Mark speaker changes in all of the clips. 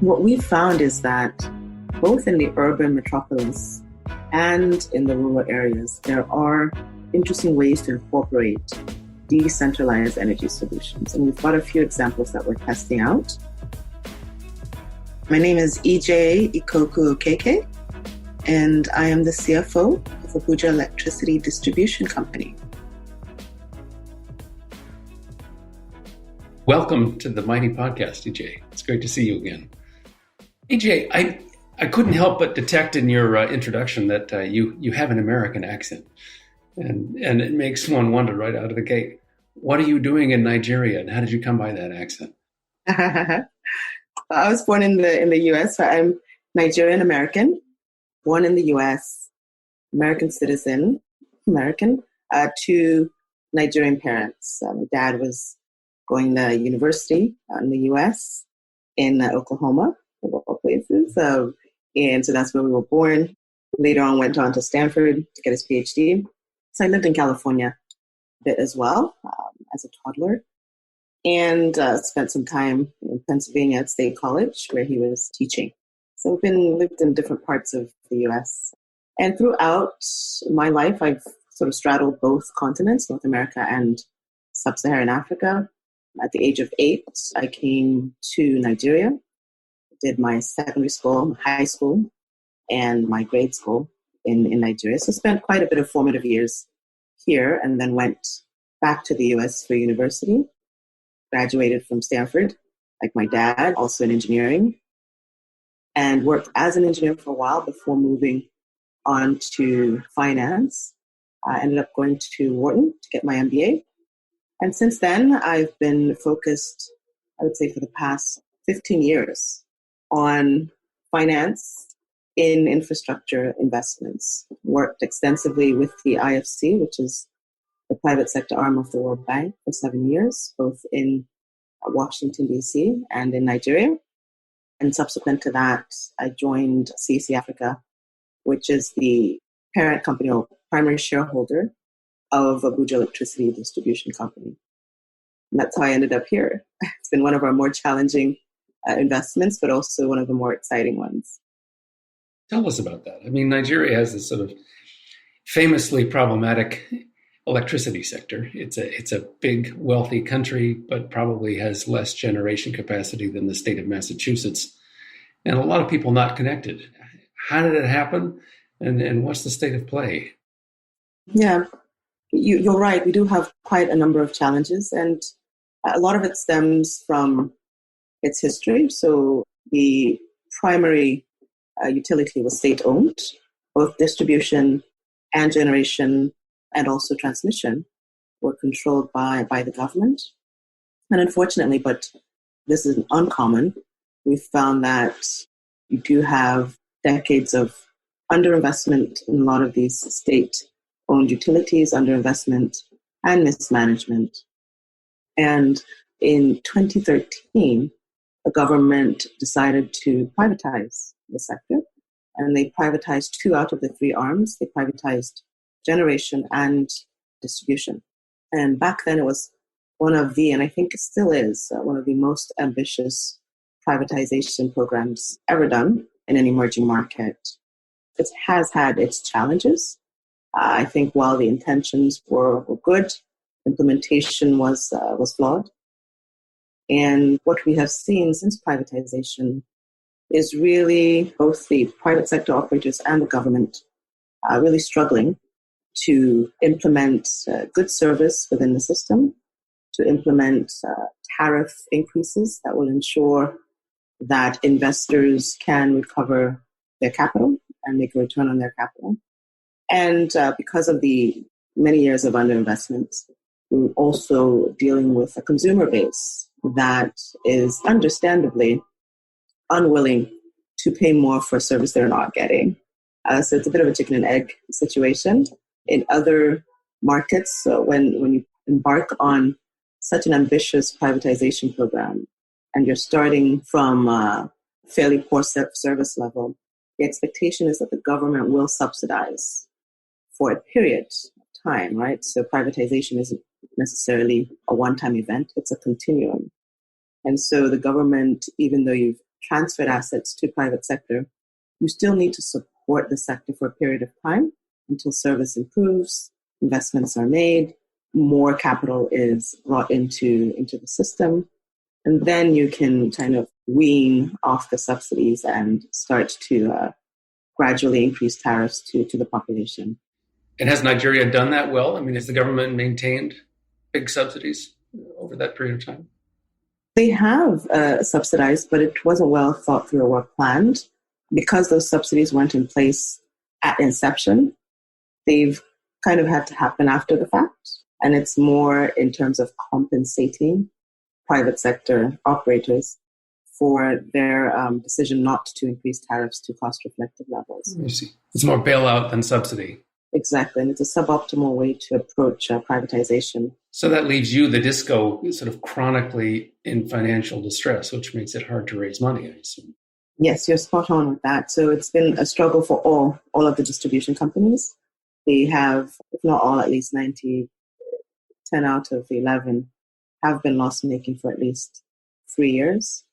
Speaker 1: What we found is that both in the urban metropolis and in the rural areas, there are interesting ways to incorporate decentralized energy solutions. And we've got a few examples that we're testing out. My name is Ije Ikoku Okeke, and I am the CFO of Abuja Electricity Distribution Company.
Speaker 2: Welcome to the Mighty Podcast, Ije. It's great to see you again. Ije, I couldn't help but detect in your introduction that you have an American accent, and it makes one wonder right out of the gate. What are you doing in Nigeria, and how did you come by that accent?
Speaker 1: I was born in the U.S., so I'm Nigerian American, born in the U.S., American citizen, to Nigerian parents. My dad was going to university in the U.S. in Oklahoma, of all places. And so that's where we were born. Later on, went on to Stanford to get his PhD. So I lived in California a bit as well as a toddler, and spent some time in Pennsylvania at State College where he was teaching. So I've lived in different parts of the U.S. And throughout my life, I've sort of straddled both continents, North America and Sub-Saharan Africa. At the age of 8, I came to Nigeria, did my secondary school, high school, and my grade school in Nigeria. So spent quite a bit of formative years here, and then went back to the U.S. for university. Graduated from Stanford, like my dad, also in engineering, and worked as an engineer for a while before moving on to finance. I ended up going to Wharton to get my MBA. And since then, I've been focused, I would say, for the past 15 years on finance in infrastructure investments. Worked extensively with the IFC, which is the private sector arm of the World Bank, for 7 years, both in Washington, D.C. and in Nigeria. And subsequent to that, I joined CEC Africa, which is the parent company or primary shareholder of Abuja Electricity Distribution Company. And that's how I ended up here. It's been one of our more challenging investments, but also one of the more exciting ones.
Speaker 2: Tell us about that. I mean, Nigeria has this sort of famously problematic electricity sector. It's a big, wealthy country, but probably has less generation capacity than the state of Massachusetts, and a lot of people not connected. How did it happen, and what's the state of play?
Speaker 1: Yeah. You're right. We do have quite a number of challenges, and a lot of it stems from its history. So the primary utility was state-owned, both distribution and generation and also transmission were controlled by the government. And unfortunately, but this is uncommon, we found that you do have decades of underinvestment in a lot of these state-owned utilities, underinvestment and mismanagement. And in 2013, the government decided to privatize the sector, and they privatized 2 out of the 3 arms. They privatized generation and distribution. And back then it was one of the, and I think it still is, one of the most ambitious privatization programs ever done in an emerging market. It has had its challenges. I think while the intentions were good, implementation was flawed. And what we have seen since privatization is really both the private sector operators and the government really struggling to implement good service within the system, to implement tariff increases that will ensure that investors can recover their capital and make a return on their capital. And because of the many years of underinvestment, we're also dealing with a consumer base that is understandably unwilling to pay more for a service they're not getting. So it's a bit of a chicken and egg situation. In other markets, when you embark on such an ambitious privatization program and you're starting from a fairly poor service level, the expectation is that the government will subsidize for a period of time, right? So privatization isn't necessarily a one-time event, it's a continuum. And so the government, even though you've transferred assets to private sector, you still need to support the sector for a period of time until service improves, investments are made, more capital is brought into the system, and then you can kind of wean off the subsidies and start to gradually increase tariffs to the population.
Speaker 2: And has Nigeria done that well? I mean, has the government maintained big subsidies over that period of time?
Speaker 1: They have subsidized, but it wasn't well thought through or well planned. Because those subsidies weren't in place at inception, they've kind of had to happen after the fact. And it's more in terms of compensating private sector operators for their decision not to increase tariffs to cost-reflective levels.
Speaker 2: I see. It's more bailout than subsidy.
Speaker 1: Exactly, and it's a suboptimal way to approach privatization.
Speaker 2: So that leaves you, the disco, sort of chronically in financial distress, which makes it hard to raise money, I assume.
Speaker 1: Yes, you're spot on with that. So it's been a struggle for all of the distribution companies. They have, if not all, at least 10 out of 11 have been loss-making for at least 3 years.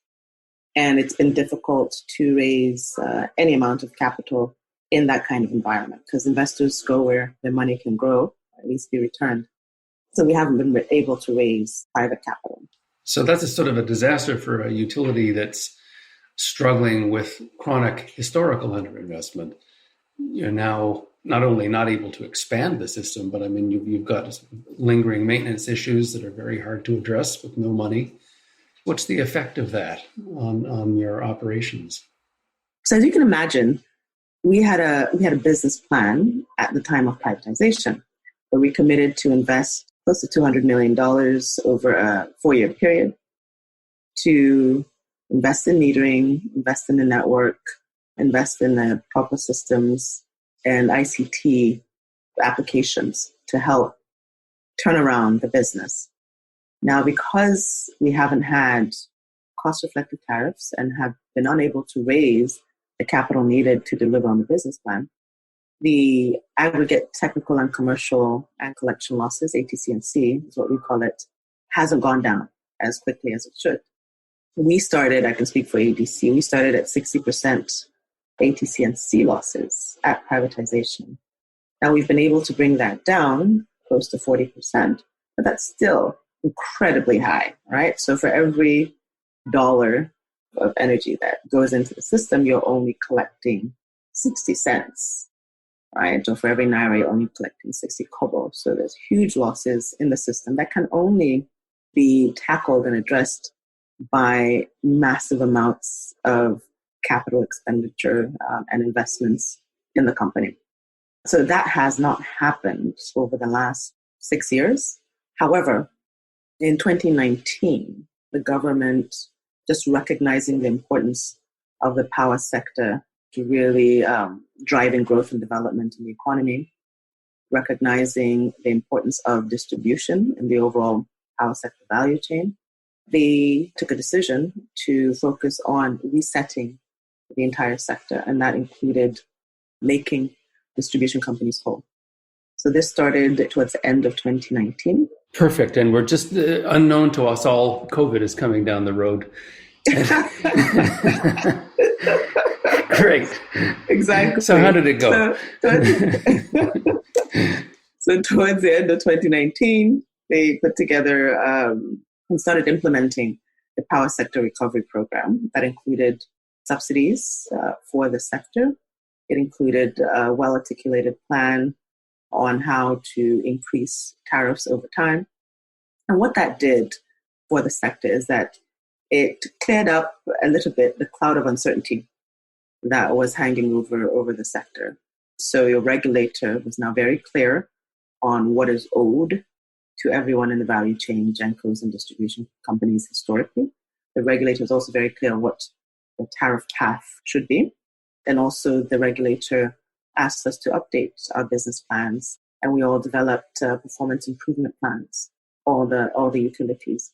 Speaker 1: And it's been difficult to raise any amount of capital in that kind of environment because investors go where their money can grow, or at least be returned. So we haven't been able to raise private capital.
Speaker 2: So that's a sort of a disaster for a utility that's struggling with chronic historical underinvestment. You're now not only not able to expand the system, but I mean, you've got lingering maintenance issues that are very hard to address with no money. What's the effect of that on your operations?
Speaker 1: So as you can imagine, we had a business plan at the time of privatization where we committed to invest close to $200 million over a 4-year period to invest in metering, invest in the network, invest in the proper systems and ICT applications to help turn around the business. Now, because we haven't had cost-reflective tariffs and have been unable to raise the capital needed to deliver on the business plan, the aggregate technical and commercial and collection losses, ATC&C is what we call it, hasn't gone down as quickly as it should. We started, I can speak for ADC, we started at 60% ATC&C losses at privatization. Now we've been able to bring that down close to 40%, but that's still incredibly high, right? So for every dollar of energy that goes into the system, you're only collecting 60 cents, right? Or for every naira, you're only collecting 60 kobo. So there's huge losses in the system that can only be tackled and addressed by massive amounts of capital expenditure and investments in the company. So that has not happened over the last 6 years. However, in 2019, the government, just recognizing the importance of the power sector to really driving growth and development in the economy, recognizing the importance of distribution in the overall power sector value chain, they took a decision to focus on resetting the entire sector, and that included making distribution companies whole. So this started towards the end of 2019.
Speaker 2: Perfect. And we're just unknown to us all, COVID is coming down the road. Great.
Speaker 1: Exactly.
Speaker 2: So how did it go?
Speaker 1: So towards the end of 2019, they put together and started implementing the power sector recovery program that included subsidies for the sector. It included a well-articulated plan on how to increase tariffs over time. And what that did for the sector is that it cleared up a little bit the cloud of uncertainty that was hanging over the sector. So your regulator was now very clear on what is owed to everyone in the value chain, gencos and distribution companies historically. The regulator is also very clear on what the tariff path should be. And also the regulator asked us to update our business plans, and we all developed performance improvement plans, all the utilities.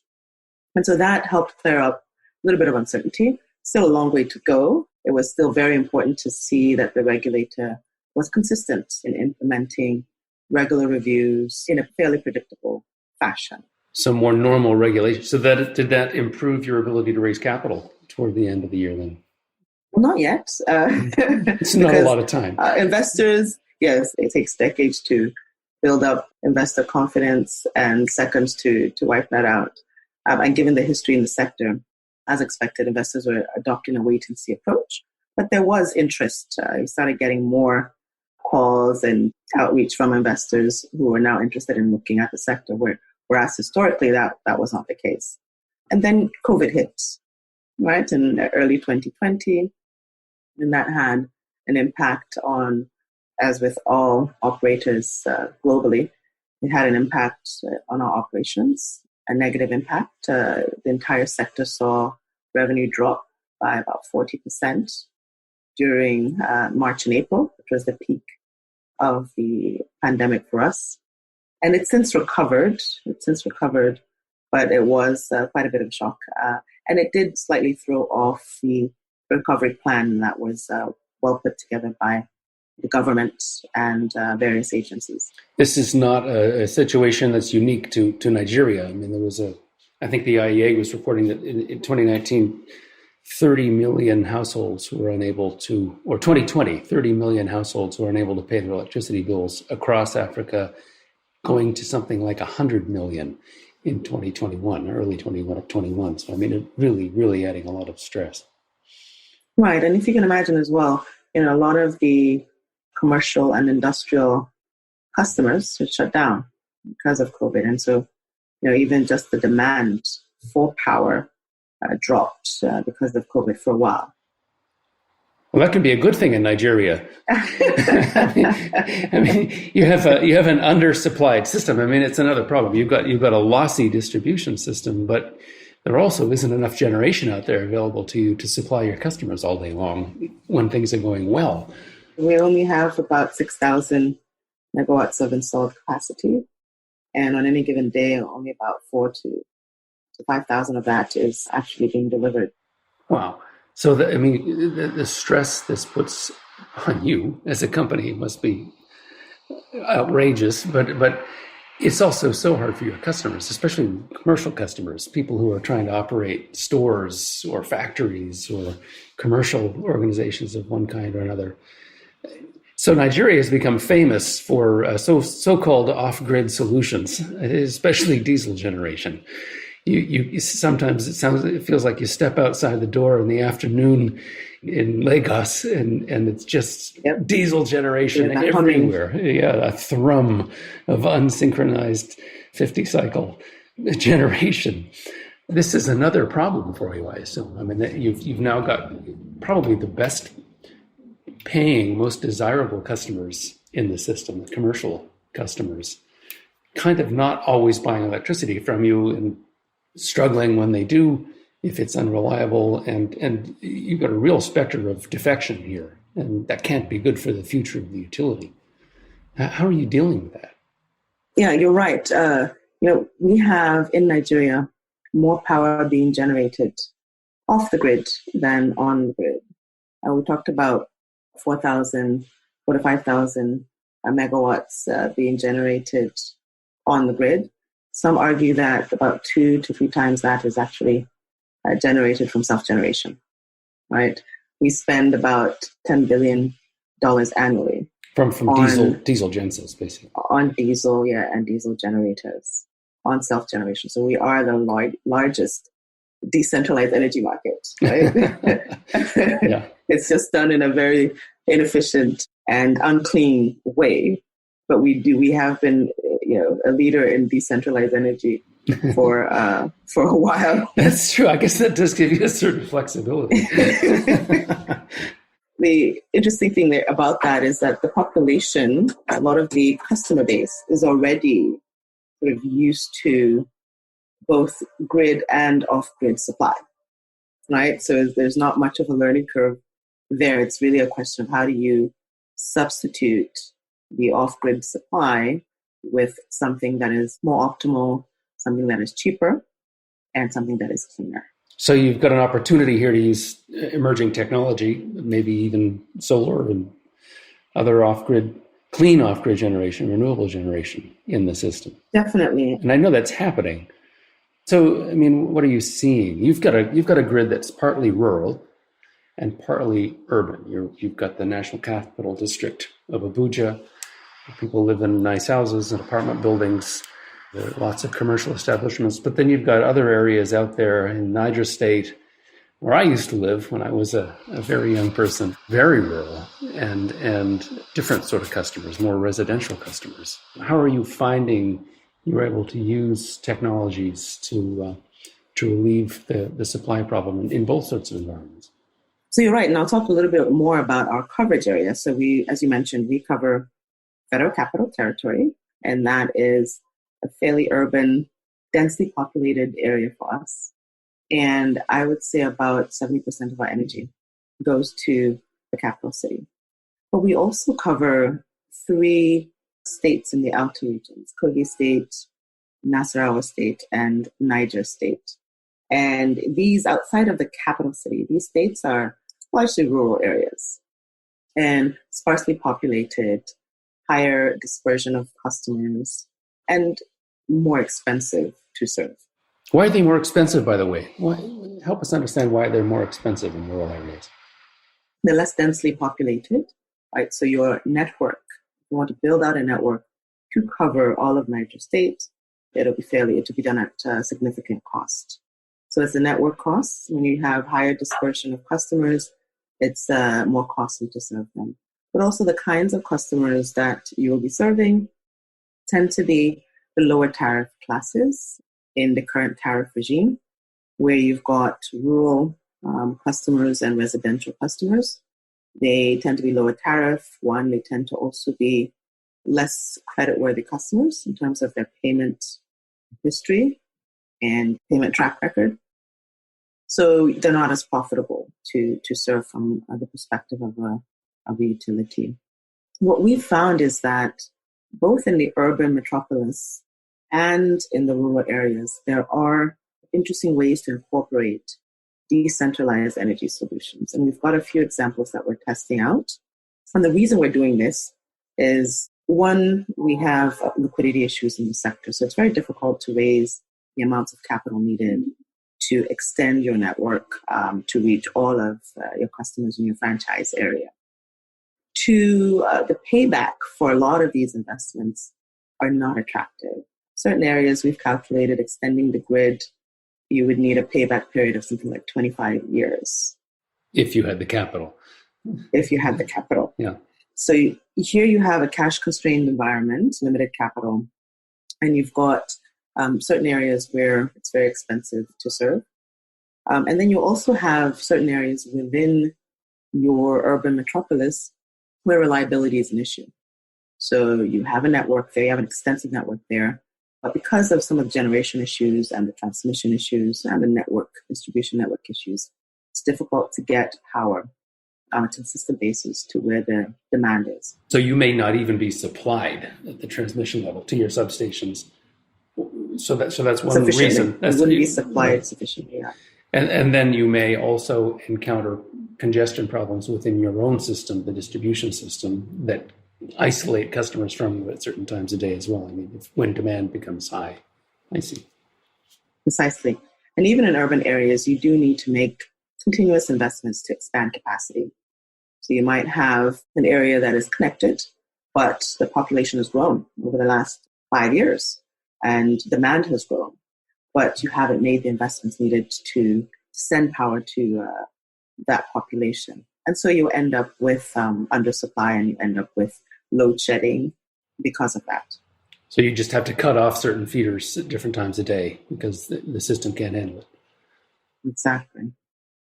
Speaker 1: And so that helped clear up a little bit of uncertainty. Still a long way to go. It was still very important to see that the regulator was consistent in implementing regular reviews in a fairly predictable fashion.
Speaker 2: Some more normal regulation. So did that improve your ability to raise capital toward the end of the year then?
Speaker 1: Not yet.
Speaker 2: It's not a lot of time.
Speaker 1: Investors, yes, it takes decades to build up investor confidence and seconds to wipe that out. And given the history in the sector, as expected, investors were adopting a wait-and-see approach. But there was interest. We started getting more calls and outreach from investors who are now interested in looking at the sector, whereas historically that was not the case. And then COVID hit, right, in early 2020, and that had an impact on, as with all operators globally, it had an impact on our operations, a negative impact. The entire sector saw revenue drop by about 40% during March and April, which was the peak of the pandemic for us. And it's since recovered. But it was quite a bit of a shock. And it did slightly throw off the recovery plan that was well put together by the government and various agencies.
Speaker 2: This is not a situation that's unique to Nigeria. I mean, I think the IEA was reporting that in 2019, 30 million households were unable to, or 2020, 30 million households were unable to pay their electricity bills across Africa, going to something like 100 million in 2021, early 2021. So, I mean, it really, really adding a lot of stress.
Speaker 1: Right. And if you can imagine as well, a lot of the commercial and industrial customers had shut down because of COVID. And so, even just the demand for power dropped because of COVID for a while.
Speaker 2: Well, that can be a good thing in Nigeria. I mean, you have an undersupplied system. I mean, it's another problem. You've got a lossy distribution system, but there also isn't enough generation out there available to you to supply your customers all day long when things are going well.
Speaker 1: We only have about 6,000 megawatts of installed capacity, and on any given day, only about 4,000 to 5,000 of that is actually being delivered.
Speaker 2: Wow. So, the stress this puts on you as a company must be outrageous, but it's also so hard for your customers, especially commercial customers, people who are trying to operate stores or factories or commercial organizations of one kind or another. So Nigeria has become famous for so-called off-grid solutions, especially diesel generation. You sometimes it feels like you step outside the door in the afternoon in Lagos and it's just diesel generation everywhere. Yeah, a thrum of unsynchronized 50-cycle generation. This is another problem for you, I assume. I mean, you've now got probably the best paying, most desirable customers in the system, the commercial customers, kind of not always buying electricity from you and struggling when they do, if it's unreliable, and you've got a real specter of defection here, and that can't be good for the future of the utility. How are you dealing with that?
Speaker 1: Yeah, you're right. We have in Nigeria more power being generated off the grid than on the grid. We talked about 4,000 to 5,000 megawatts being generated on the grid. Some argue that about 2 to 3 times that is actually generated from self-generation, right? We spend about $10 billion annually.
Speaker 2: From diesel gensets, basically.
Speaker 1: On diesel, and diesel generators, on self-generation. So we are the largest decentralized energy market, right?
Speaker 2: Yeah.
Speaker 1: It's just done in a very inefficient and unclean way. But we have been, a leader in decentralized energy for a while.
Speaker 2: That's true. I guess that does give you a certain flexibility.
Speaker 1: The interesting thing there about that is that the population, a lot of the customer base, is already sort of used to both grid and off-grid supply, right? So there's not much of a learning curve there. It's really a question of how do you substitute the off-grid supply with something that is more optimal, something that is cheaper, and something that is cleaner.
Speaker 2: So you've got an opportunity here to use emerging technology, maybe even solar and other clean off-grid generation, renewable generation in the system.
Speaker 1: Definitely.
Speaker 2: And I know that's happening. So, I mean, what are you seeing? You've got a grid that's partly rural and partly urban. You've got the National Capital District of Abuja. People live in nice houses and apartment buildings. There are lots of commercial establishments. But then you've got other areas out there in Niger State, where I used to live when I was a very young person, very rural, and different sort of customers, more residential customers. How are you finding you're able to use technologies to relieve the supply problem in both sorts of environments?
Speaker 1: So you're right. And I'll talk a little bit more about our coverage area. So as you mentioned, we cover Federal Capital Territory, and that is a fairly urban, densely populated area for us. And I would say about 70% of our energy goes to the capital city. But we also cover 3 states in the outer regions: Kogi State, Nasarawa State, and Niger State. And these, outside of the capital city, these states are largely rural areas and sparsely populated, higher dispersion of customers, and more expensive to serve.
Speaker 2: Why are they more expensive, by the way? Help us understand why they're more expensive in rural areas.
Speaker 1: They're less densely populated, right? So your network, if you want to build out a network to cover all of Niger State, it'll be done at a significant cost. So it's the network costs. When you have higher dispersion of customers, it's more costly to serve them. But also the kinds of customers that you will be serving tend to be the lower tariff classes in the current tariff regime, where you've got rural customers and residential customers. They tend to be lower tariff. One, they tend to also be less creditworthy customers in terms of their payment history and payment track record. So they're not as profitable to serve from the perspective of a utility. What we've found is that both in the urban metropolis and in the rural areas, there are interesting ways to incorporate decentralized energy solutions. And we've got a few examples that we're testing out. And the reason we're doing this is, one, we have liquidity issues in the sector. So it's very difficult to raise the amounts of capital needed to extend your network to reach all of your customers in your franchise area. Two, the payback for a lot of these investments are not attractive. Certain areas we've calculated extending the grid, you would need a payback period of something like 25 years.
Speaker 2: If you had the capital.
Speaker 1: If you had the capital.
Speaker 2: Yeah.
Speaker 1: So here you have a cash-constrained environment, limited capital, and you've got certain areas where it's very expensive to serve. And then you also have certain areas within your urban metropolis where reliability is an issue. So you have a network there, you have an extensive network there, but because of some of the generation issues and the transmission issues and the distribution network issues, it's difficult to get power on a consistent basis to where the demand is.
Speaker 2: So you may not even be supplied at the transmission level to your substations. So that's one reason.
Speaker 1: It wouldn't be supplied sufficiently. Yeah.
Speaker 2: And then you may also encounter congestion problems within your own system, the distribution system, that isolate customers from you at certain times of day as well. I mean, when demand becomes high. I see.
Speaker 1: Precisely. And even in urban areas, you do need to make continuous investments to expand capacity. So you might have an area that is connected, but the population has grown over the last 5 years and demand has grown, but you haven't made the investments needed to send power to that population. And so you end up with undersupply and you end up with load shedding because of that.
Speaker 2: So you just have to cut off certain feeders at different times of day because the system can't handle it.
Speaker 1: Exactly.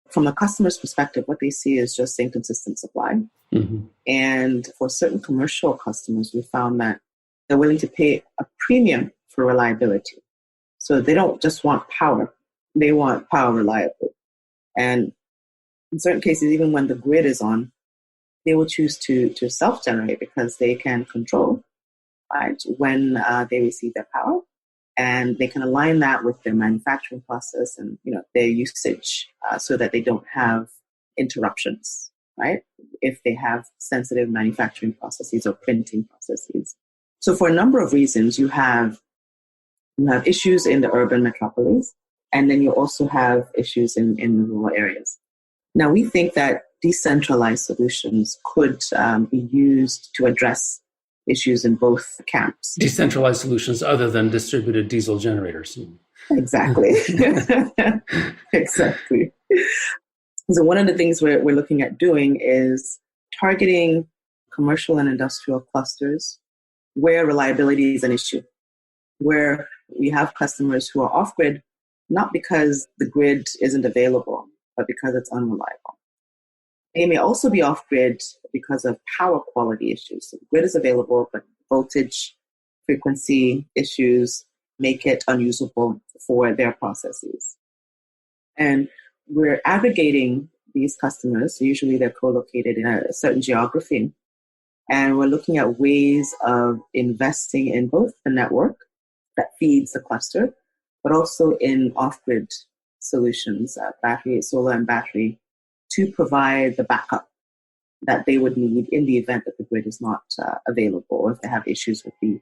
Speaker 1: From a customer's perspective, what they see is just inconsistent supply.
Speaker 2: Mm-hmm.
Speaker 1: And for certain commercial customers, we found that they're willing to pay a premium for reliability. So they don't just want power, they want power reliably. And in certain cases, even when the grid is on, they will choose to self-generate because they can control, right, when they receive their power. And they can align that with their manufacturing process and their usage so that they don't have interruptions, right, if they have sensitive manufacturing processes or printing processes. So for a number of reasons, you have You have issues in the urban metropolis, and then you also have issues in rural areas. Now, we think that decentralized solutions could be used to address issues in both camps.
Speaker 2: Decentralized solutions other than distributed diesel generators.
Speaker 1: Exactly. Exactly. So one of the things we're looking at doing is targeting commercial and industrial clusters where reliability is an issue, where we have customers who are off-grid, not because the grid isn't available, but because it's unreliable. They may also be off-grid because of power quality issues. So the grid is available, but voltage, frequency issues make it unusable for their processes. And we're aggregating these customers, so usually they're co-located in a certain geography, and we're looking at ways of investing in both the network that feeds the cluster, but also in off-grid solutions, battery, solar and battery, to provide the backup that they would need in the event that the grid is not available, or if they have issues with the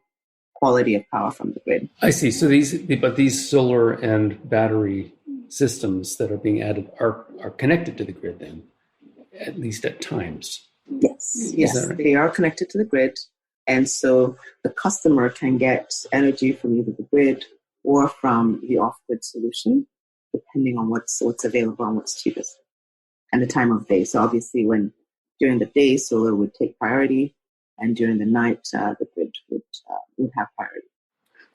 Speaker 1: quality of power from the grid.
Speaker 2: I see. So these solar and battery systems that are being added are connected to the grid then, at least at times.
Speaker 1: Yes, right? They are connected to the grid. And so the customer can get energy from either the grid or from the off-grid solution, depending on what's available and what's cheapest and the time of day. So obviously during the day, solar would take priority, and during the night, the grid would have priority.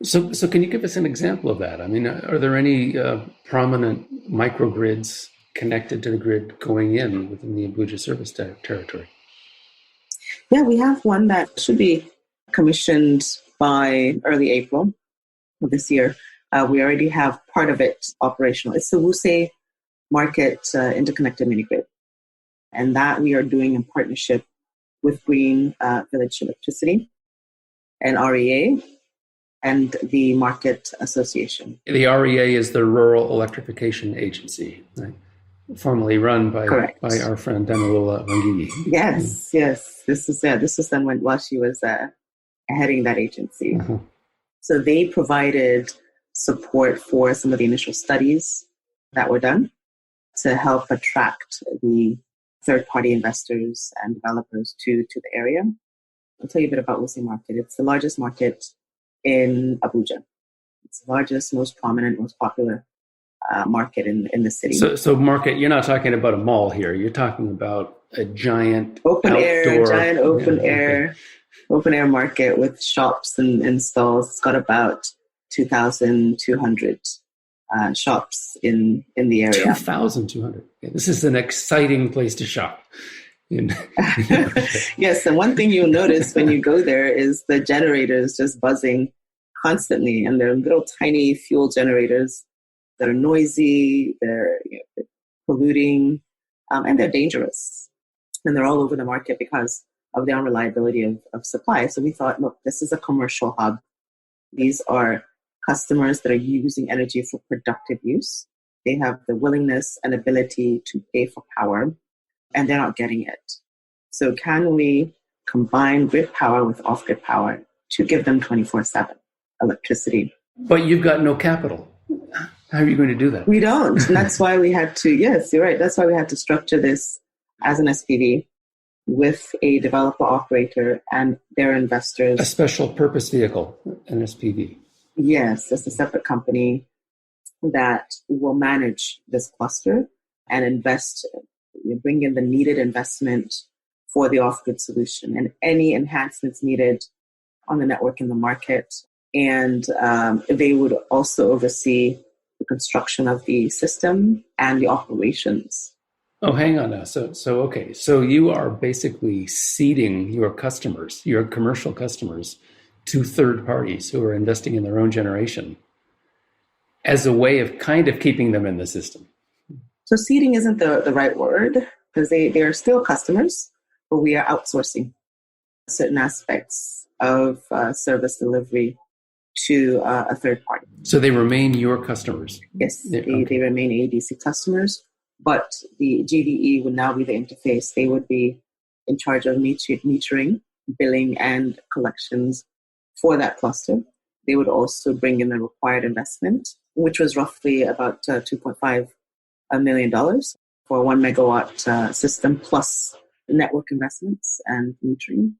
Speaker 2: So can you give us an example of that? I mean, are there any prominent microgrids connected to the grid going in within the Abuja service territory?
Speaker 1: Yeah, we have one that should be commissioned by early April of this year. We already have part of it operational. It's the Wuse Market Interconnected Mini Grid. And that we are doing in partnership with Green Village Electricity and REA and the Market Association.
Speaker 2: The REA is the Rural Electrification Agency, right? Formerly run by our friend Danilula Wangigi.
Speaker 1: Yes. This was done while she was heading that agency. Uh-huh. So they provided support for some of the initial studies that were done to help attract the third-party investors and developers to the area. I'll tell you a bit about Wuse Market. It's the largest market in Abuja. It's the largest, most prominent, most popular market in the city.
Speaker 2: So market, you're not talking about a mall here. You're talking about a giant
Speaker 1: open
Speaker 2: outdoor,
Speaker 1: air market with shops and stalls. It's got about 2,200 shops in the area.
Speaker 2: 2,200. This is an exciting place to shop.
Speaker 1: Yes, and one thing you'll notice when you go there is the generators just buzzing constantly, and they're little tiny fuel generators that are noisy, they're polluting, and they're dangerous. And they're all over the market because of the unreliability of supply. So we thought, look, this is a commercial hub. These are customers that are using energy for productive use. They have the willingness and ability to pay for power, and they're not getting it. So can we combine grid power with off-grid power to give them 24/7 electricity?
Speaker 2: But you've got no capital. How are you going to do that?
Speaker 1: We don't. And that's why we had to, yes, you're right. That's why we had to structure this as an SPV with a developer operator and their investors.
Speaker 2: A special purpose vehicle, an SPV.
Speaker 1: Yes, it's a separate company that will manage this cluster and invest, bring in the needed investment for the off-grid solution and any enhancements needed on the network in the market. And they would also oversee the construction of the system and the operations.
Speaker 2: Oh, hang on now. So you are basically seeding your customers, your commercial customers, to third parties who are investing in their own generation as a way of kind of keeping them in the system.
Speaker 1: So seeding isn't the right word because they are still customers, but we are outsourcing certain aspects of service delivery to a third party.
Speaker 2: So they remain your customers?
Speaker 1: Yes, they remain ADC customers, but the GVE would now be the interface. They would be in charge of metering, billing, and collections for that cluster. they would also bring in the required investment, which was roughly about $2.5 million for a 1 megawatt system plus network investments and metering.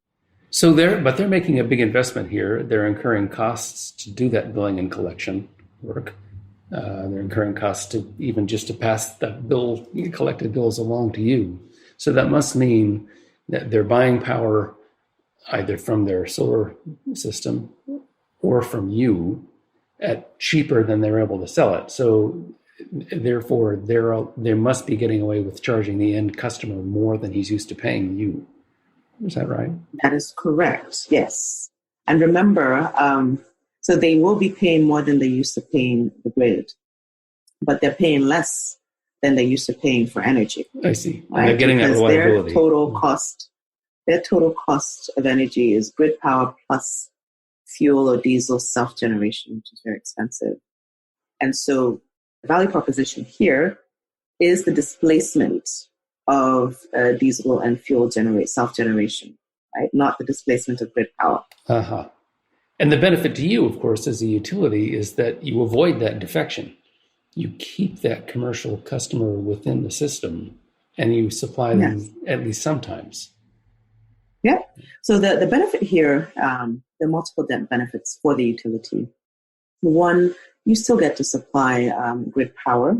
Speaker 2: So they're making a big investment here. They're incurring costs to do that billing and collection work. They're incurring costs to even just to pass that collected bills along to you. So that must mean that they're buying power either from their solar system or from you at cheaper than they're able to sell it. So therefore, they must be getting away with charging the end customer more than he's used to paying you. Is that right?
Speaker 1: That is correct, yes. And remember, so they will be paying more than they used to paying the grid, but they're paying less than they used to paying for energy.
Speaker 2: I see.
Speaker 1: Right?
Speaker 2: And they're getting
Speaker 1: because
Speaker 2: that reliability.
Speaker 1: Their total cost of energy is grid power plus fuel or diesel self-generation, which is very expensive. And so the value proposition here is the displacement of diesel and fuel self-generation, right? Not the displacement of grid power.
Speaker 2: Uh-huh. And the benefit to you, of course, as a utility is that you avoid that defection. You keep that commercial customer within the system and you supply them at least sometimes.
Speaker 1: Yeah. So the benefit here, there are multiple benefits for the utility. One, you still get to supply grid power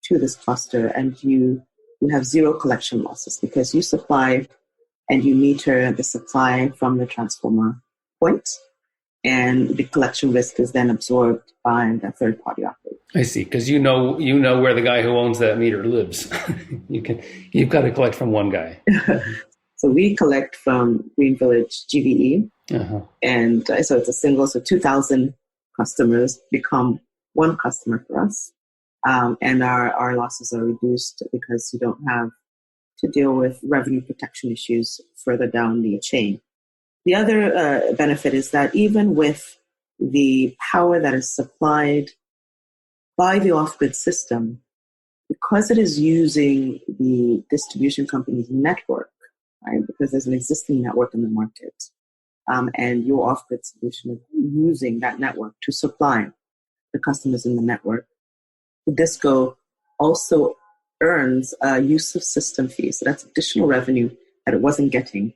Speaker 1: to this cluster, and you have zero collection losses because you supply and you meter the supply from the transformer point, and the collection risk is then absorbed by the third-party operator.
Speaker 2: I see, because you know where the guy who owns that meter lives. You've got to collect from one guy.
Speaker 1: So we collect from Green Village GVE, and so it's a single. So 2,000 customers become one customer for us, and our losses are reduced because you don't have to deal with revenue protection issues further down the chain. The other benefit is that even with the power that is supplied by the off-grid system, because it is using the distribution company's network, right? Because there's an existing network in the market, and your off-grid solution is using that network to supply the customers in the network. The DISCO also earns a use of system fees. So that's additional revenue that it wasn't getting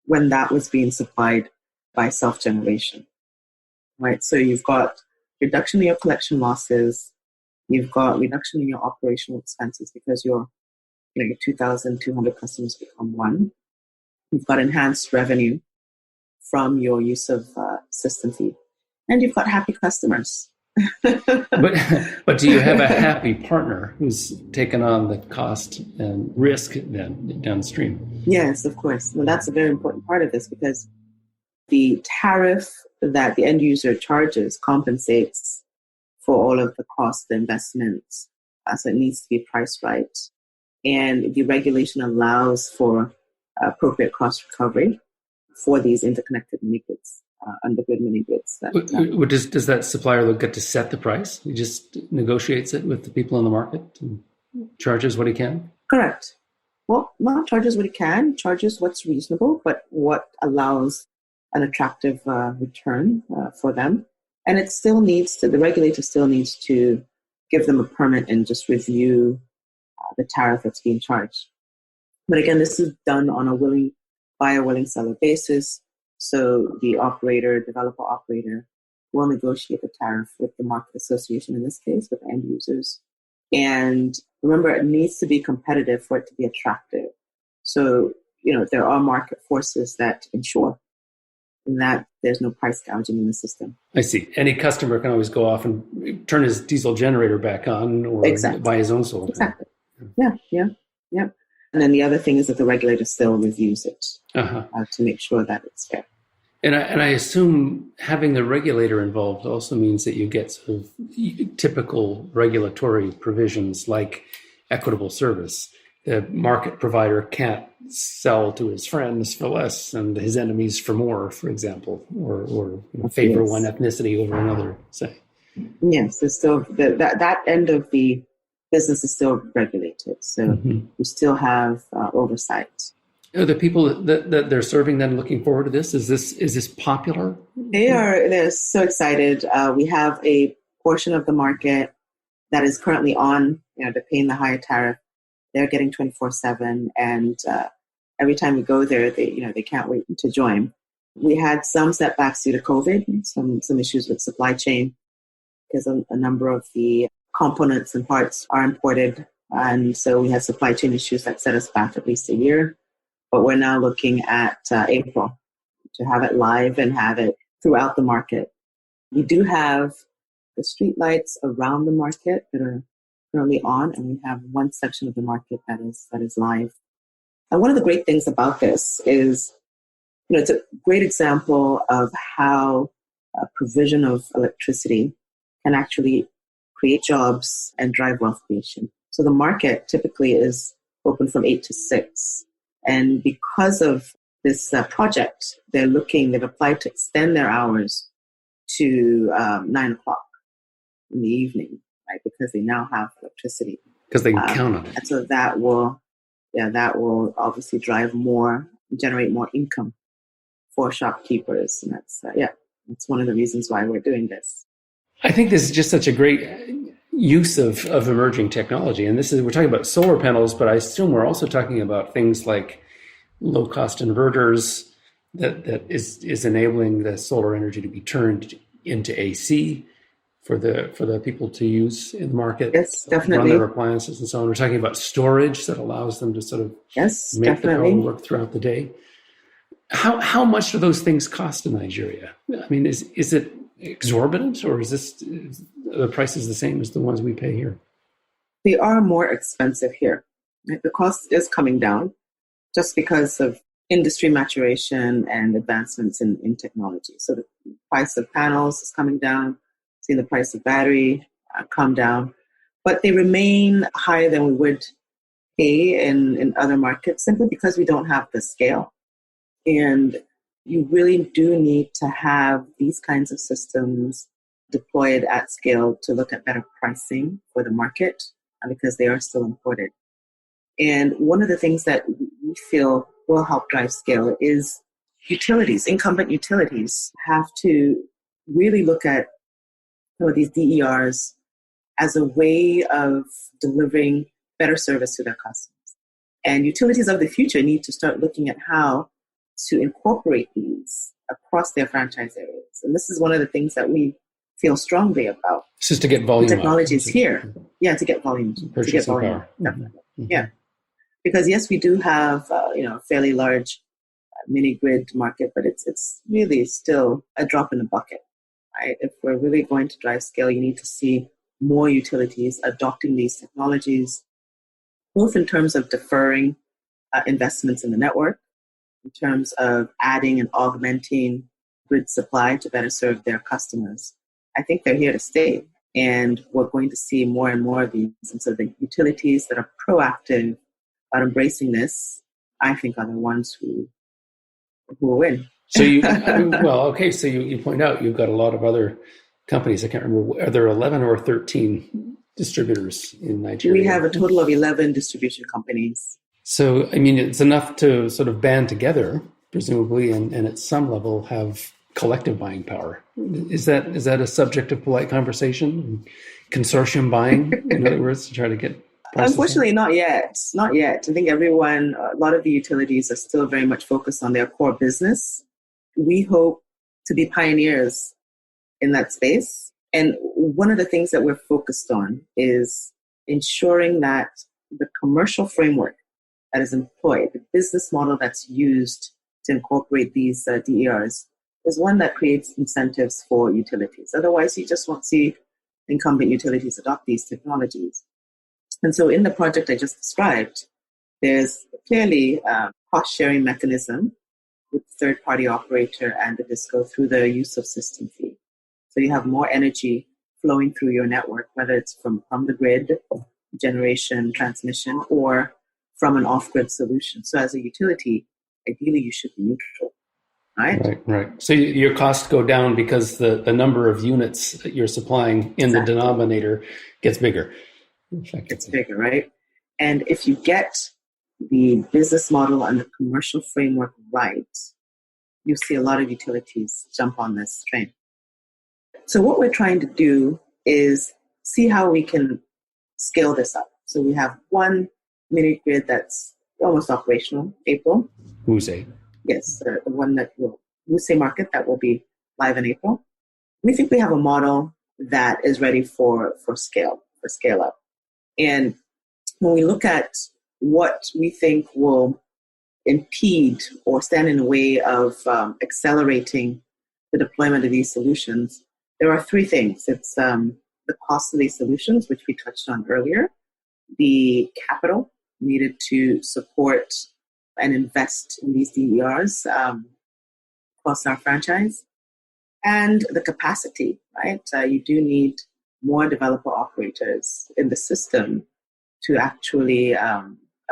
Speaker 1: when that was being supplied by self-generation, right? So you've got reduction in your collection losses, you've got reduction in your operational expenses because your 2,200 customers become one. You've got enhanced revenue from your use of system fee, and you've got happy customers.
Speaker 2: But do you have a happy partner who's taken on the cost and risk then downstream?
Speaker 1: Yes, of course. Well, that's a very important part of this because the tariff that the end user charges compensates for all of the cost, the investments, so it needs to be priced right. And the regulation allows for appropriate cost recovery for these interconnected mini-grids, undergrid mini-grids.
Speaker 2: Does that supplier get to set the price? He just negotiates it with the people in the market and charges what he can?
Speaker 1: Correct. Well, not charges what he can, charges what's reasonable, but what allows an attractive return for them. And it still the regulator still needs to give them a permit and just review the tariff that's being charged. But again, this is done on a willing buyer, willing seller basis. So the developer operator will negotiate the tariff with the market association, in this case, with the end users. And remember, it needs to be competitive for it to be attractive. So, there are market forces that ensure that there's no price gouging in the system.
Speaker 2: I see. Any customer can always go off and turn his diesel generator back on or buy his own solar.
Speaker 1: Exactly. Yeah. And then the other thing is that the regulator still reviews it to make sure that it's fair.
Speaker 2: And I assume having the regulator involved also means that you get sort of typical regulatory provisions like equitable service. The market provider can't sell to his friends for less and his enemies for more, for example, or favor one ethnicity over another, say.
Speaker 1: Yes, there's still that end of the business is still regulated, so we still have oversight.
Speaker 2: Are the people that they're serving then looking forward to this? Is this popular?
Speaker 1: They're so excited. We have a portion of the market that is currently on, they're paying the higher tariff. They're getting 24/7, and every time we go there, they can't wait to join. We had some setbacks due to COVID, some issues with supply chain, because a number of the components and parts are imported, and so we had supply chain issues that set us back at least a year. But we're now looking at April to have it live and have it throughout the market. We do have the street lights around the market that are currently on, and we have one section of the market that is live. And one of the great things about this is, it's a great example of how provision of electricity can actually create jobs and drive wealth creation. So the market typically is open from 8 to 6. And because of this project, they've applied to extend their hours to 9 o'clock in the evening, right? Because they now have electricity.
Speaker 2: Because they can count on it.
Speaker 1: And so that will obviously generate more income for shopkeepers. And that's one of the reasons why we're doing this.
Speaker 2: I think this is just such a great use of emerging technology. And we're talking about solar panels, but I assume we're also talking about things like low-cost inverters that is enabling the solar energy to be turned into AC for the people to use in the market.
Speaker 1: Yes, definitely.
Speaker 2: Run their appliances and so on. We're talking about storage that allows them to sort of make the power work throughout the day. How much do those things cost in Nigeria? I mean, is it exorbitant, or are the prices the same as the ones we pay here?
Speaker 1: They are more expensive here. The cost is coming down just because of industry maturation and advancements in technology. So the price of panels is coming down, seeing the price of battery come down, but they remain higher than we would pay in other markets simply because we don't have the scale. And you really do need to have these kinds of systems deployed at scale to look at better pricing for the market because they are still imported. And one of the things that we feel will help drive scale is utilities. Incumbent utilities have to really look at these DERs as a way of delivering better service to their customers. And utilities of the future need to start looking at how to incorporate these across their franchise areas. And this is one of the things that we feel strongly about.
Speaker 2: This is to get volume.
Speaker 1: The technology is here. Yeah, to get volume.
Speaker 2: Purchasing power.
Speaker 1: Definitely. Mm-hmm. Yeah. Because yes, we do have a fairly large mini grid market, but it's really still a drop in the bucket. Right? If we're really going to drive scale, you need to see more utilities adopting these technologies, both in terms of deferring investments in the network, in terms of adding and augmenting grid supply to better serve their customers. I think they're here to stay, and we're going to see more and more of these. And so the utilities that are proactive about embracing this, I think, are the ones who will win.
Speaker 2: So you point out you've got a lot of other companies. I can't remember, are there 11 or 13 distributors in Nigeria?
Speaker 1: We have a total of 11 distribution companies.
Speaker 2: So, I mean, it's enough to sort of band together, presumably, and at some level have collective buying power. Is that a subject of polite conversation? Consortium buying, in other words, to try to get prices?
Speaker 1: Unfortunately, not yet. Not yet. I think a lot of the utilities are still very much focused on their core business. We hope to be pioneers in that space. And one of the things that we're focused on is ensuring that the commercial framework that is employed, the business model that's used to incorporate these DERs, is one that creates incentives for utilities. Otherwise, you just won't see incumbent utilities adopt these technologies. And so in the project I just described, there's clearly a cost-sharing mechanism with the third-party operator and the DISCO through the use of system fee. So you have more energy flowing through your network, whether it's from the grid, generation, transmission, or from an off-grid solution. So as a utility, ideally you should be neutral, right?
Speaker 2: Right. So your costs go down because the number of units that you're supplying in the denominator gets bigger.
Speaker 1: It's bigger, right? And if you get the business model and the commercial framework right, you see a lot of utilities jump on this train. So what we're trying to do is see how we can scale this up. So we have one mini grid that's almost operational, April.
Speaker 2: Wuse.
Speaker 1: Yes, the one that will, Wuse market that will be live in April. We think we have a model that is ready for scale up. And when we look at what we think will impede or stand in the way of accelerating the deployment of these solutions, there are three things. It's the cost of these solutions, which we touched on earlier, the capital needed to support and invest in these DERs across our franchise, and the capacity, right? You do need more developer operators in the system to actually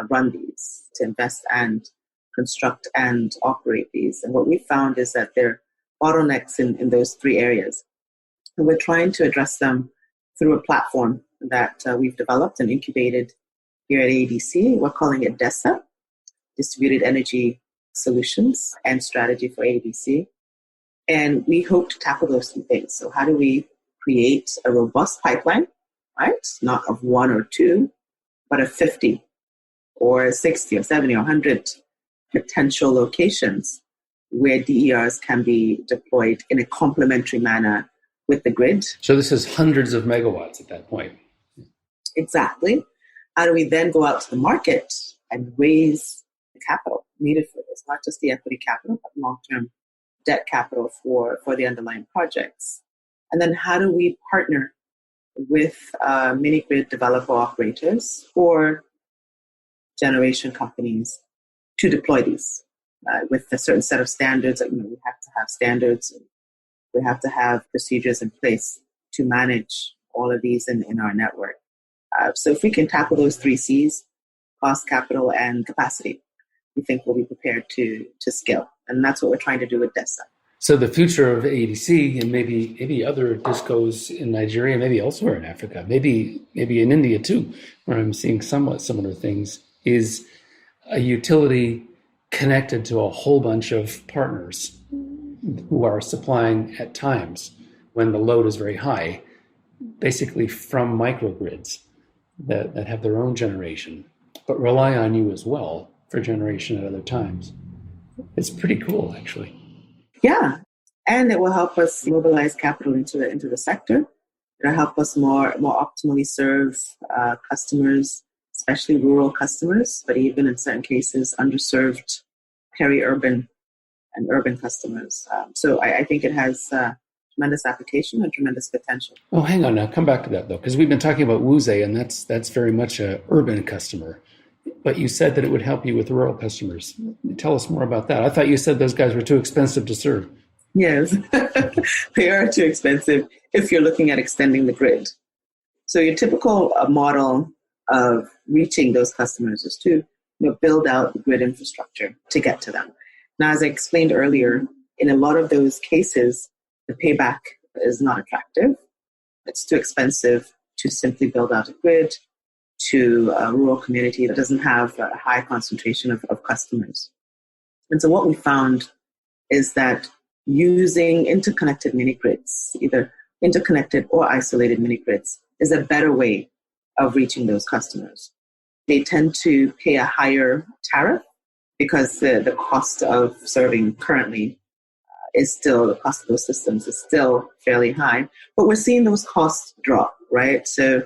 Speaker 1: run these, to invest and construct and operate these. And what we found is that there are bottlenecks in those three areas. And we're trying to address them through a platform that we've developed and incubated here at ADC. We're calling it DESA, Distributed Energy Solutions and Strategy for ADC. And we hope to tackle those three things. So how do we create a robust pipeline, right? Not of one or two, but of 50 or 60 or 70 or 100 potential locations where DERs can be deployed in a complementary manner with the grid.
Speaker 2: So this is hundreds of megawatts at that point.
Speaker 1: Exactly. How do we then go out to the market and raise the capital needed for this? Not just the equity capital, but long-term debt capital for the underlying projects. And then how do we partner with mini grid developer operators or generation companies to deploy these with a certain set of standards? We have to have standards. We have to have procedures in place to manage all of these in our network. So if we can tackle those three C's, cost, capital, and capacity, we think we'll be prepared to scale. And that's what we're trying to do with DESA.
Speaker 2: So the future of ADC and maybe other discos in Nigeria, maybe elsewhere in Africa, maybe in India too, where I'm seeing somewhat similar things, is a utility connected to a whole bunch of partners who are supplying at times when the load is very high, basically from microgrids that have their own generation, but rely on you as well for generation at other times. It's pretty cool, actually.
Speaker 1: Yeah, and it will help us mobilize capital into the sector. It'll help us more optimally serve customers, especially rural customers, but even in certain cases, underserved peri-urban and urban customers. So I think it has tremendous application and tremendous potential.
Speaker 2: Oh, hang on now. Come back to that, though, because we've been talking about Wuse, and that's very much an urban customer. But you said that it would help you with rural customers. Tell us more about that. I thought you said those guys were too expensive to serve.
Speaker 1: Yes, they are too expensive if you're looking at extending the grid. So your typical model of reaching those customers is to build out the grid infrastructure to get to them. Now, as I explained earlier, in a lot of those cases, the payback is not attractive. It's too expensive to simply build out a grid to a rural community that doesn't have a high concentration of customers. And so what we found is that using interconnected mini-grids, either interconnected or isolated mini-grids, is a better way of reaching those customers. They tend to pay a higher tariff because the cost of serving currently the cost of those systems is still fairly high. But we're seeing those costs drop, right? So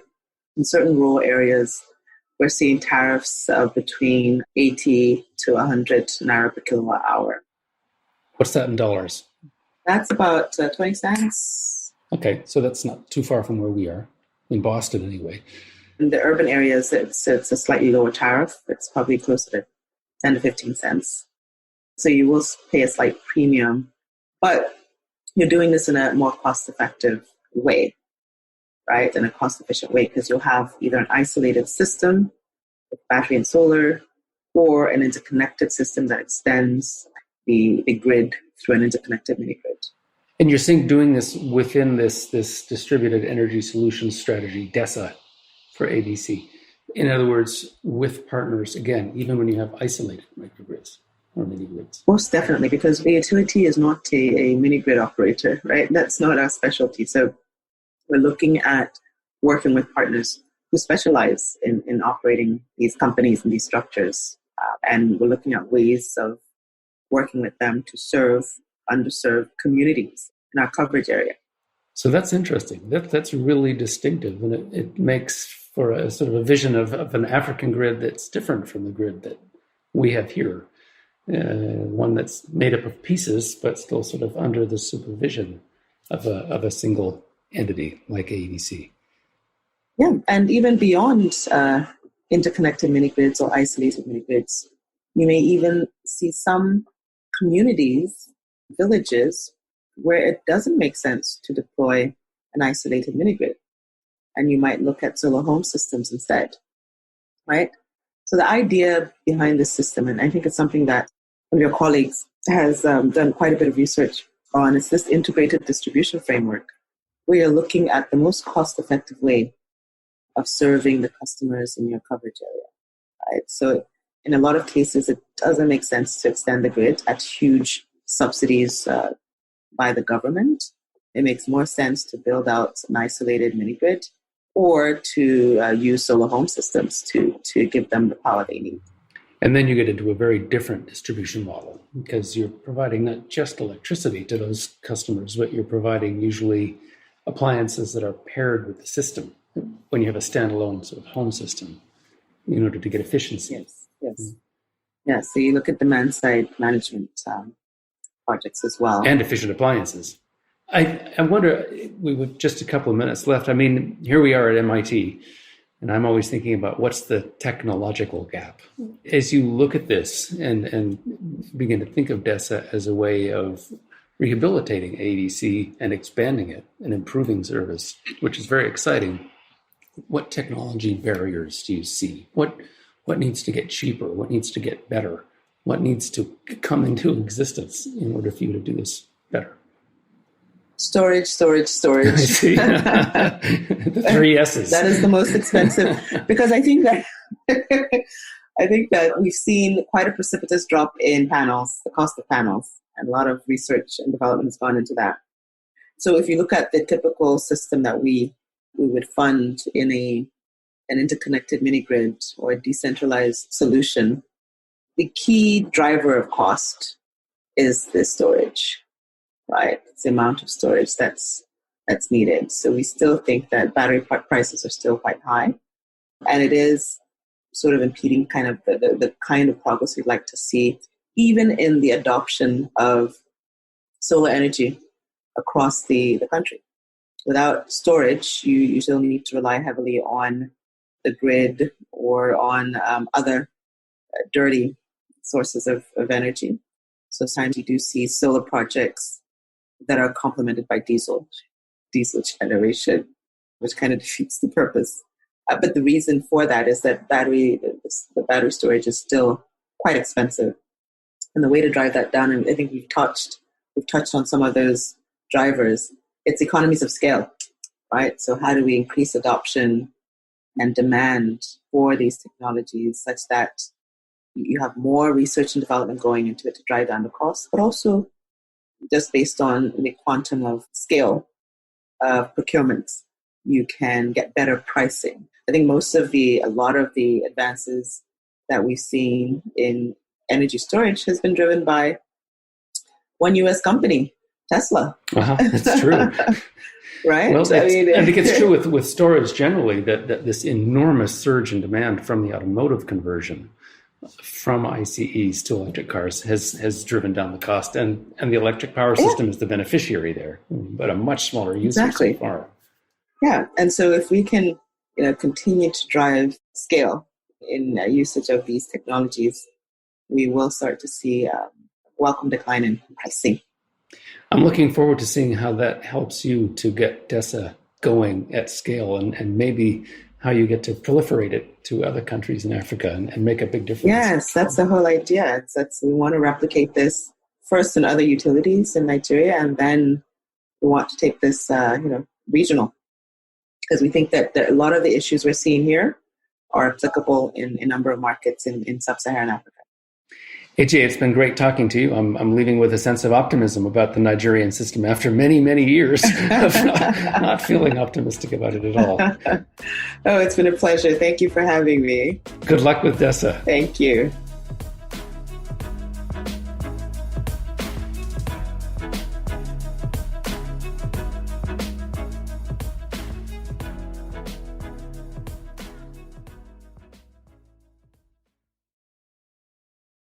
Speaker 1: in certain rural areas, we're seeing tariffs of between 80 to 100 naira per kilowatt hour.
Speaker 2: What's that in dollars?
Speaker 1: That's about 20 cents.
Speaker 2: Okay, so that's not too far from where we are, in Boston anyway.
Speaker 1: In the urban areas, it's a slightly lower tariff. It's probably closer to 10 to 15 cents. So you will pay a slight premium, but you're doing this in a more cost-effective way, right? In a cost-efficient way, because you'll have either an isolated system with battery and solar, or an interconnected system that extends the grid through an interconnected mini-grid.
Speaker 2: And you're saying doing this within this distributed energy solutions strategy, DESA, for ADC. In other words, with partners, again, even when you have isolated microgrids or mini grids.
Speaker 1: Most definitely, because the utility is not a mini grid operator, right? That's not our specialty. So we're looking at working with partners who specialize in operating these companies and these structures. And we're looking at ways of working with them to serve underserved communities in our coverage area.
Speaker 2: So that's interesting. That's really distinctive, and it makes for a sort of a vision of an African grid that's different from the grid that we have here. One that's made up of pieces, but still sort of under the supervision of a single entity like AEDC.
Speaker 1: Yeah, and even beyond interconnected mini grids or isolated mini grids, you may even see some communities, villages, where it doesn't make sense to deploy an isolated mini grid. And you might look at solar home systems instead, right? So the idea behind this system, and I think it's something that one of your colleagues has done quite a bit of research on, is this integrated distribution framework, where you're looking at the most cost-effective way of serving the customers in your coverage area, right? So in a lot of cases, it doesn't make sense to extend the grid at huge subsidies by the government. It makes more sense to build out an isolated mini grid or to use solar home systems to give them the power they need.
Speaker 2: And then you get into a very different distribution model because you're providing not just electricity to those customers, but you're providing usually appliances that are paired with the system when you have a standalone sort of home system in order to get efficiency.
Speaker 1: Yes. Yeah, so you look at demand side management projects as well.
Speaker 2: And efficient appliances. I wonder, we would just a couple of minutes left. I mean, here we are at MIT, and I'm always thinking about what's the technological gap. As you look at this and begin to think of DESA as a way of rehabilitating ADC and expanding it and improving service, which is very exciting, what technology barriers do you see? What needs to get cheaper? What needs to get better? What needs to come into existence in order for you to do this better?
Speaker 1: Storage.
Speaker 2: I see. The 3 S's.
Speaker 1: That is the most expensive, because I think that we've seen quite a precipitous drop in panels, the cost of panels, and a lot of research and development has gone into that. So if you look at the typical system that we would fund in an interconnected mini grid or a decentralized solution, the key driver of cost is the storage, right? It's the amount of storage that's needed. So we still think that battery prices are still quite high, and it is sort of impeding kind of the kind of progress we'd like to see, even in the adoption of solar energy across the country. Without storage, you still need to rely heavily on the grid or on other dirty sources of energy. So sometimes you do see solar projects that are complemented by diesel generation, which kind of defeats the purpose. But the reason for that is that the battery storage is still quite expensive. And the way to drive that down, and I think we've touched on some of those drivers, it's economies of scale, right? So how do we increase adoption and demand for these technologies such that you have more research and development going into it to drive down the cost, but also just based on the quantum of scale of procurements, you can get better pricing. I think a lot of the advances that we've seen in energy storage has been driven by one U.S. company, Tesla.
Speaker 2: That's true.
Speaker 1: Right?
Speaker 2: Well, I think it's true with storage generally that this enormous surge in demand from the automotive conversion from ICEs to electric cars has driven down the cost, and the electric power system is the beneficiary there, but a much smaller user so far.
Speaker 1: Yeah, and so if we can continue to drive scale in usage of these technologies, we will start to see a welcome decline in pricing.
Speaker 2: I'm looking forward to seeing how that helps you to get DESA going at scale, and maybe how you get to proliferate it to other countries in Africa and make a big difference.
Speaker 1: Yes, that's the whole idea. We want to replicate this first in other utilities in Nigeria, and then we want to take this regional, because we think that a lot of the issues we're seeing here are applicable in a number of markets in sub-Saharan Africa.
Speaker 2: Ije, it's been great talking to you. I'm leaving with a sense of optimism about the Nigerian system after many, many years of not feeling optimistic about it at all.
Speaker 1: Oh, it's been a pleasure. Thank you for having me.
Speaker 2: Good luck with DESA.
Speaker 1: Thank you.